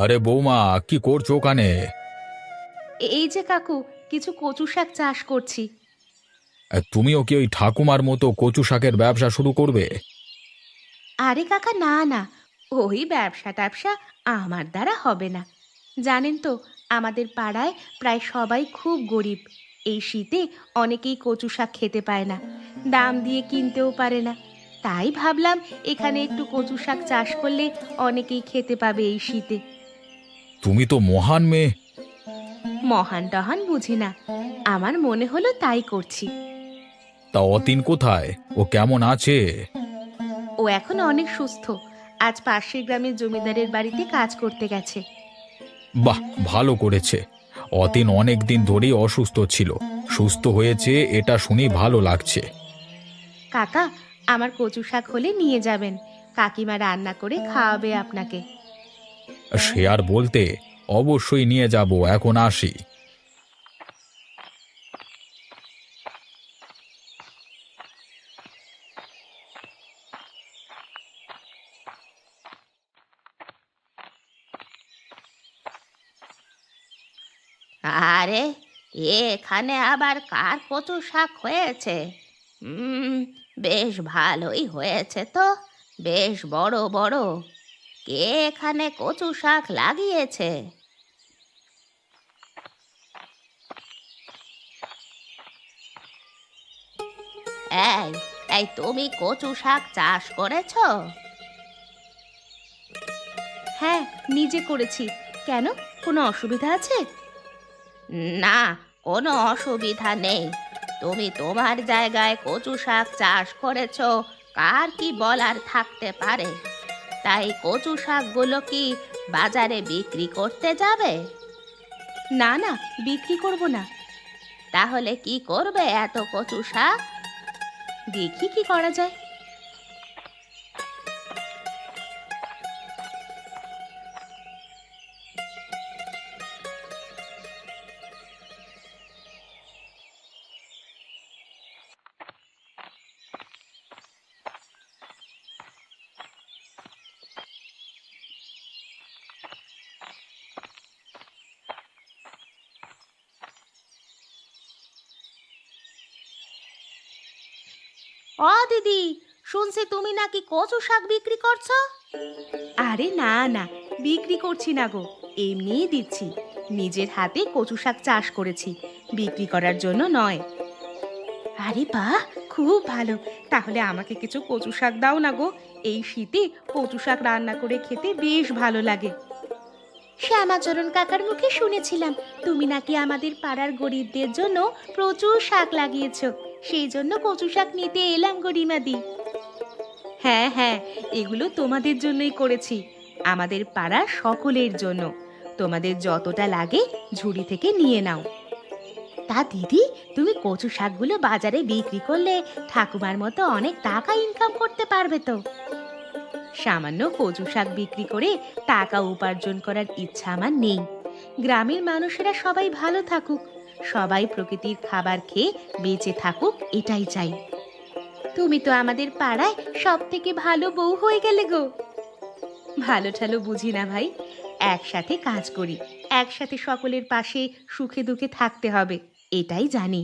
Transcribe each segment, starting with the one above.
আরে বৌমা, কি করছো ওখানে? এই যে কাকু, কিছু কচু শাক চাষ করছি। তুমিও কি ওই ঠাকুমার মতো কচু শাকের ব্যবসা শুরু করবে? আরে কাকা, না না, ওই ব্যবসা ট্যাবসা আমার দ্বারা হবে না। জানেন তো, আমাদের পাড়ায় প্রায় সবাই খুব গরিব। এই শীতে অনেকেই কচু শাক খেতে পায় না, দাম দিয়ে কিনতেও পারে না। তাই ভাবলাম এখানে একটু কচু শাক চাষ করলে অনেকেই খেতে পাবে এই শীতে। তুমি তো মহান মেয়ে। মহান টহান বুঝি না, আমার মনে হলো তাই করছি। তা অতীন কোথায়? ও কেমন আছে? ও এখন অনেক সুস্থ। আজ পাশের গ্রামের জমিদারের বাড়িতে কাজ করতে গেছে। বাহ, ভালো করেছে। অতীন অনেক দিন ধরেই অসুস্থ ছিল, সুস্থ হয়েছে এটা শুনে ভালো লাগছে। কাকা, আমার কচু শাক হলে নিয়ে যাবেন, কাকিমা রান্না করে খাওয়াবে আপনাকে। সে আর বলতে, অবশ্যই নিয়ে যাব, এখন আসি। আরে, এখানে আবার কার কচু শাক হয়েছে? হুম, বেশ ভালোই হয়েছে তো, বেশ বড় বড়। কে এখানে কচু শাক লাগিয়েছে? এই এই তুমি কচু শাক চাষ করেছো? হ্যাঁ, নিজে করেছি। কেন, কোনো অসুবিধা আছে? না, কোনো অসুবিধা নেই। তুমি তোমার জায়গায় কচু শাক চাষ করেছো, কার কি বলার থাকতে পারে। তাই কচু শাকগুলো কি বাজারে বিক্রি করতে যাবে? না না, বিক্রি করব না। তাহলে কি করবে এত কচু শাক? দেখি কি করা যায়। ও দিদি, শুনছি তুমি নাকি কচু শাক বিক্রি করছো? আরে না না, বিক্রি করছি না গো, এমনিই দিচ্ছি। নিজের হাতে কচু শাক চাষ করেছি, বিক্রি করার জন্য নয়। আরে বাহ, খুব ভালো। তাহলে আমাকে কিছু কচু শাক দাও না গো, এই শীতে কচু শাক রান্না করে খেতে বেশ ভালো লাগে। শ্যামাচরণ কাকার মুখে শুনেছিলাম তুমি নাকি আমাদের পাড়ার গরিবদের জন্য প্রচুর শাক লাগিয়েছো, সেই জন্য কচু শাক নিতে এলাম গরিমাদি। হ্যাঁ হ্যাঁ, এগুলো তোমাদের জন্যই করেছি, আমাদের পাড়ার সকলের জন্য। তোমাদের যতটা লাগে ঝুড়ি থেকে নিয়ে নাও। তা দিদি, তুমি কচু শাকগুলো বাজারে বিক্রি করলে ঠাকুমার মতো অনেক টাকা ইনকাম করতে পারবে তো। সামান্য কচু শাক বিক্রি করে টাকা উপার্জন করার ইচ্ছা আমার নেই। গ্রামের মানুষেরা সবাই ভালো থাকুক, সবাই প্রকৃতির খাবার খেয়ে বেঁচে থাকুক, এটাই চাই। তুমি তো আমাদের পাড়ায় সব থেকে ভালো বউ হয়ে গেলে গো। ভালো ঠালো বুঝি না ভাই, একসাথে কাজ করি, একসাথে সকলের পাশে সুখে দুঃখে থাকতে হবে, এটাই জানি।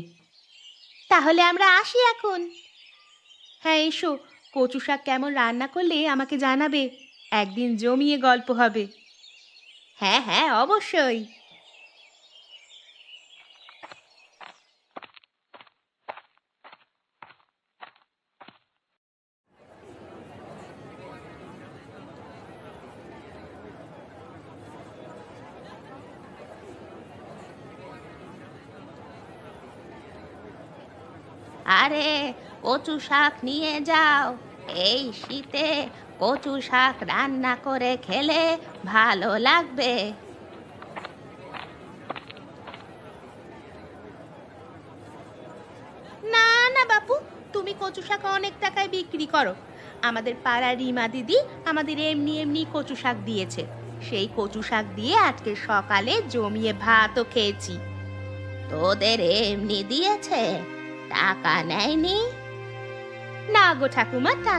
তাহলে আমরা আসি এখন। হ্যাঁ এসো, কচু শাক কেমন রান্না করলে আমাকে জানাবে, একদিন জমিয়ে গল্প হবে। হ্যাঁ হ্যাঁ, অবশ্যই। আরে, কচু শাক নিয়ে যাও, এই শীতে কচু শাক রান্না করে খেলে ভালো লাগবে। না না বাপু, তুমি কচু শাক অনেক টাকায় বিক্রি করো। আমাদের পাড়ার রিমা দিদি আমাদের এমনি এমনি কচু শাক দিয়েছে, সেই কচু শাক দিয়ে আজকে সকালে জমিয়ে ভাতও খেয়েছি। তোদের এমনি দিয়েছে, টাকা নেয়নি? না গো ঠাকুমা, টাকা